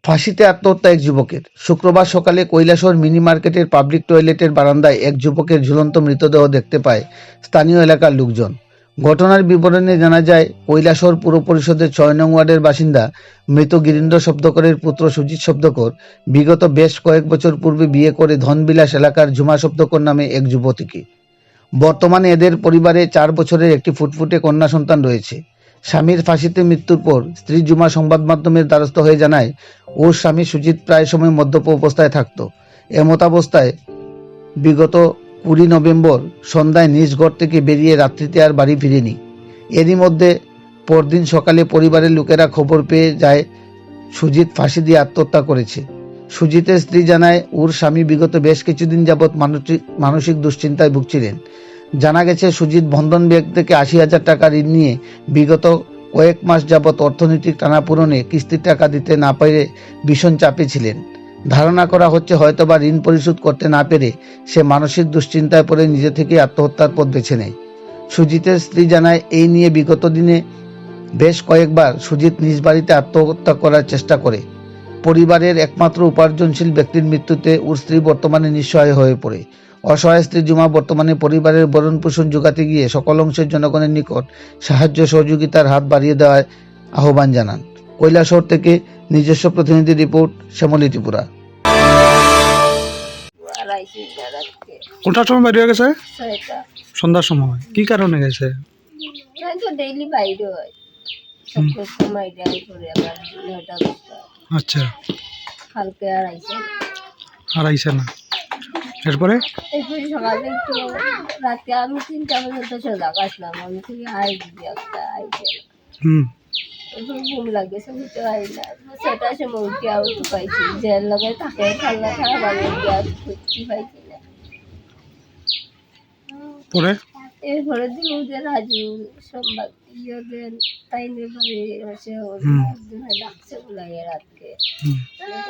ফাঁসিতে আত্মহত্যা এক যুবকের। শুক্রবার সকালে কৈলাসহর মিনি মার্কেটের পাবলিক টয়লেটের বারান্দায় এক যুবকের ঝুলন্ত মৃতদেহ দেখতে পায় স্থানীয় এলাকার লোকজন। ঘটনার বিবরণে জানা যায়, কৈলাসহর পুর পরিষদের ৬ নং ওয়ার্ডের বাসিন্দা মৃত গিরীন্দ্র শব্দকরের পুত্র সুজিত শব্দকর বিগত বেশ কয়েক বছর পূর্বে বিয়ে করে ধনবিলাস এলাকার ঝুমা শব্দকর নামে এক যুবতীকে। বর্তমানে এদের পরিবারে ৪ বছরের একটি ফুটফুটে কন্যা সন্তান রয়েছে। স্বামীর ফাঁসিতে মৃত্যুর পর স্ত্রী জুমা সংবাদ মাধ্যমের দ্বারস্থ হয়ে জানায়, ওর স্বামী সুজিত প্রায় সময় মদ্যপ অবস্থায় থাকত। এমতাবস্থায় বিগত ২০ নভেম্বর সন্ধ্যায় নিজ ঘর থেকে বেরিয়ে রাত্রিতে আর বাড়ি ফিরেনি। এরই মধ্যে পরদিন সকালে পরিবারের লোকেরা খবর পেয়ে যায় সুজিত ফাঁসি দিয়ে আত্মহত্যা করেছে। সুজিতের স্ত্রী জানায়, ওর স্বামী বিগত বেশ কিছুদিন যাবৎ মানসিক দুশ্চিন্তায় ভুগছিলেন। জানা গেছে, সুজিত বন্ধন ব্যাংক থেকে ৮০,০০০ টাকা ঋণ নিয়ে বিগত কয়েক মাস যাবৎ অর্থনৈতিক টানাপোড়েনে কিস্তির টাকা দিতে না পেরে ভীষণ চাপে ছিলেন। ধারণা করা হচ্ছে হয়তোবা ঋণ পরিশোধ করতে না পেরে সে মানসিক দুশ্চিন্তায় পড়ে নিজে থেকে আত্মহত্যার পথ বেছে নেয়। সুজিতের স্ত্রী জানায়, এই নিয়ে বিগত দিনে বেশ কয়েকবার সুজিত নিজ বাড়িতে আত্মহত্যা করার চেষ্টা করে। পরিবারের একমাত্র উপার্জনশীল ব্যক্তির মৃত্যুতে ওর স্ত্রী বর্তমানে নিঃসহায় হয়ে পড়ে। অসহায় স্ত্রী জুমা বর্তমানে পরিবারের ভরণ পোষণ যোগাতে গিয়ে সকল অংশের জনগণের নিকট সাহায্য সহযোগিতার হাত বাড়িয়ে দেওয়ার আহ্বান জানান। কৈলাসহর থেকে নিজস্ব প্রতিনিধি রিপোর্ট, শ্যামলী ত্রিপুরা। কোনটার সময় বাইরে হয়ে গেছে? সন্ধ্যার সময়। কি কারণে গেছে? আচ্ছা, আর আইসে না। এরপরে সকালে একটু রাতে আমি ৩টা পর্যন্ত সোজা আসলাম। আমি থেকে ঘুম লাগেছে, বুঝতে পারি না। সেটা সময় উঠে আবার তো পাইছি যে লগে থাকে ঠান্ডা খাবার খুঁজতে পাইছি না। পরে এরপরে দিল যে রাজু সোমবার ইয়েদের তাই বাড়ি হচ্ছে ডাকছে বলে রাতকে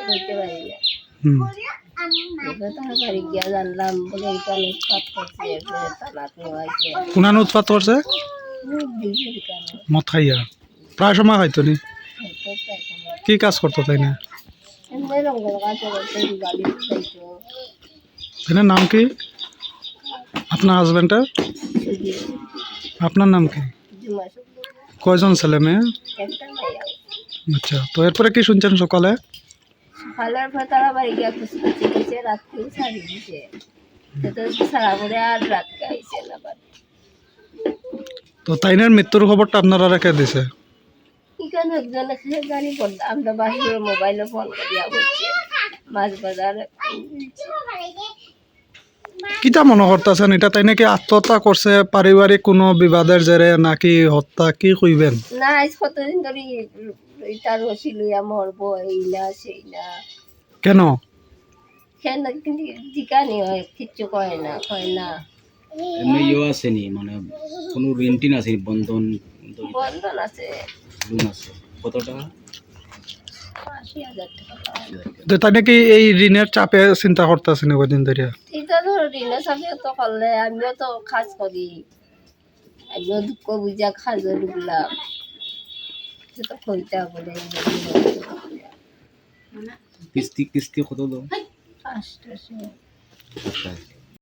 বলতে পারি না। তার বাড়ি গিয়া জানলাম বলে এটা উৎপাত করছে। এরপরে তালাক হয়েছে। কোনান উৎপাত করছে? মদ খাইয়া প্রায় সময় হয়তো নি। কি কাজ করতো তাই না? তাইনার নাম কি? আপনার হাজবেন্ডের? আপনার নাম কি? কয়জন ছেলে মেয়ে? আচ্ছা, তো এরপরে কি শুনছেন সকালে? সকালের পর তারা বাড়ি গিয়া খুশি দিয়েছে, রাত্রে ছাড়ি দিছে। ছাড়া করে আর রাতকে আইসে না। তো তাইনার মৃত্যুর খবরটা আপনারা রেখে দিছে? এখানে একজনে জানি করতাম, আমরা বাহিরে মোবাইলে ফোন করিয়া বলছি মাছ বাজার। কিটা মনে করতেছেন, এটা তাই নাকি আত্মহত্যা করছে পারিবারিক কোনো বিবাদের জেরে নাকি হত্যা, কি কইবেন? না, আজ কতদিন ধরে তার রসি লইয়া মরবো, এই না সেই না। কেন? কেন জিকানি হয়, কিচ্ছু কয় না, কয় না। এমনি ইয়ে আসেনি, মানে কোনো ঋণ টিন আসেনি? বন্ধন বন্ধন আছে। লোন আছে কত টাকা? ৮০,০০০ টাকা। তো তাই নাকি এই ঋণের চাপে চিন্তা করতেছেন কদিন ধরে? এটা ধরো ঋণের চাপে তো করলে আমিও তো কাজ করি, আমিও দুঃখ বুঝা খাজো ঢুকলাম, তো কইতা বলে কিস্তি কত দাও? ৮০০।